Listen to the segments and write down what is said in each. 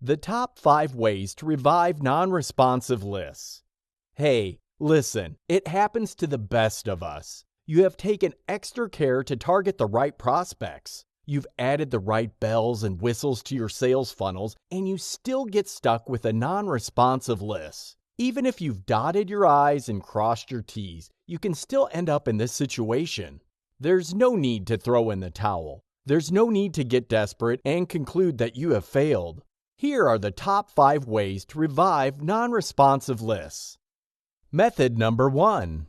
The top 5 ways to revive non-responsive lists. Hey, listen, it happens to the best of us. You have taken extra care to target the right prospects. You've added the right bells and whistles to your sales funnels, and you still get stuck with a non-responsive list. Even if you've dotted your I's and crossed your T's, you can still end up in this situation. There's no need to throw in the towel. There's no need to get desperate and conclude that you have failed. Here are the top 5 ways to revive non-responsive lists. Method number 1.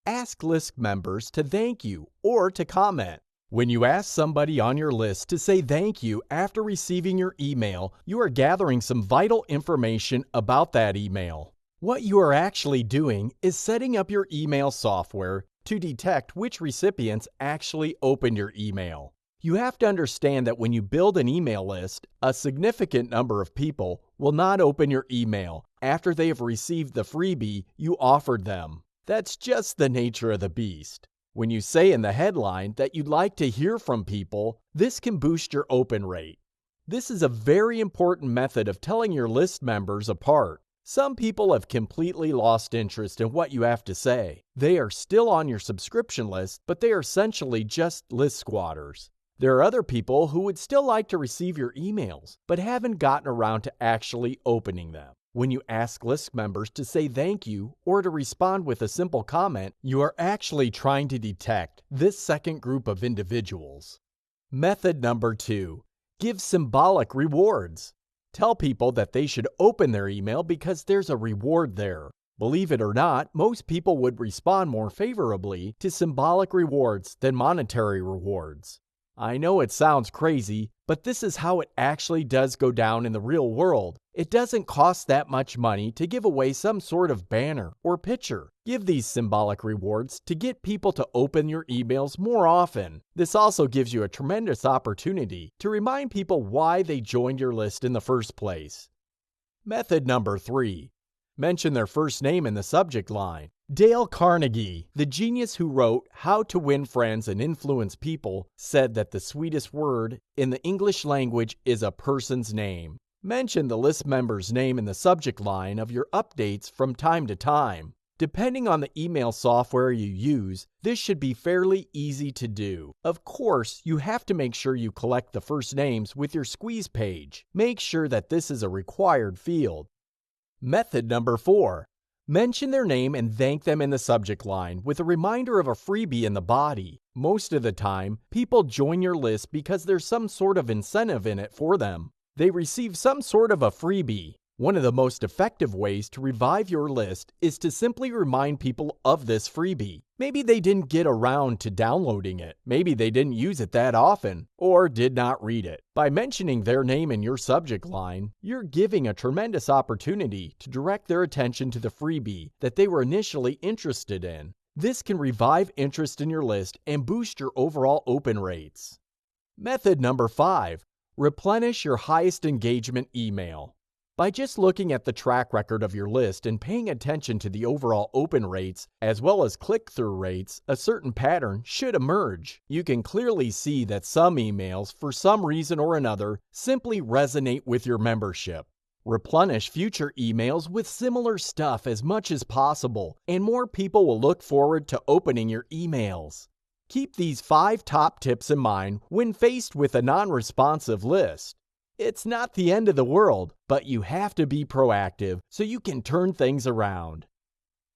Ask list members to thank you or to comment. When you ask somebody on your list to say thank you after receiving your email, you are gathering some vital information about that email. What you are actually doing is setting up your email software to detect which recipients actually opened your email. You have to understand that when you build an email list, a significant number of people will not open your email after they have received the freebie you offered them. That's just the nature of the beast. When you say in the headline that you'd like to hear from people, this can boost your open rate. This is a very important method of telling your list members apart. Some people have completely lost interest in what you have to say. They are still on your subscription list, but they are essentially just list squatters. There are other people who would still like to receive your emails, but haven't gotten around to actually opening them. When you ask list members to say thank you or to respond with a simple comment, you are actually trying to detect this second group of individuals. Method number 2. Give symbolic rewards. Tell people that they should open their email because there's a reward there. Believe it or not, most people would respond more favorably to symbolic rewards than monetary rewards. I know it sounds crazy, but this is how it actually does go down in the real world. It doesn't cost that much money to give away some sort of banner or picture. Give these symbolic rewards to get people to open your emails more often. This also gives you a tremendous opportunity to remind people why they joined your list in the first place. Method number 3. Mention their first name in the subject line. Dale Carnegie, the genius who wrote How to Win Friends and Influence People, said that the sweetest word in the English language is a person's name. Mention the list member's name in the subject line of your updates from time to time. Depending on the email software you use, this should be fairly easy to do. Of course, you have to make sure you collect the first names with your squeeze page. Make sure that this is a required field. Method number 4. Mention their name and thank them in the subject line with a reminder of a freebie in the body. Most of the time, people join your list because there's some sort of incentive in it for them. They receive some sort of a freebie. One of the most effective ways to revive your list is to simply remind people of this freebie. Maybe they didn't get around to downloading it. Maybe they didn't use it that often or did not read it. By mentioning their name in your subject line, you're giving a tremendous opportunity to direct their attention to the freebie that they were initially interested in. This can revive interest in your list and boost your overall open rates. Method number 5. Replenish your highest engagement email. By just looking at the track record of your list and paying attention to the overall open rates as well as click-through rates, a certain pattern should emerge. You can clearly see that some emails, for some reason or another, simply resonate with your membership. Replenish future emails with similar stuff as much as possible, and more people will look forward to opening your emails. Keep these 5 top tips in mind when faced with a non-responsive list. It's not the end of the world, but you have to be proactive so you can turn things around.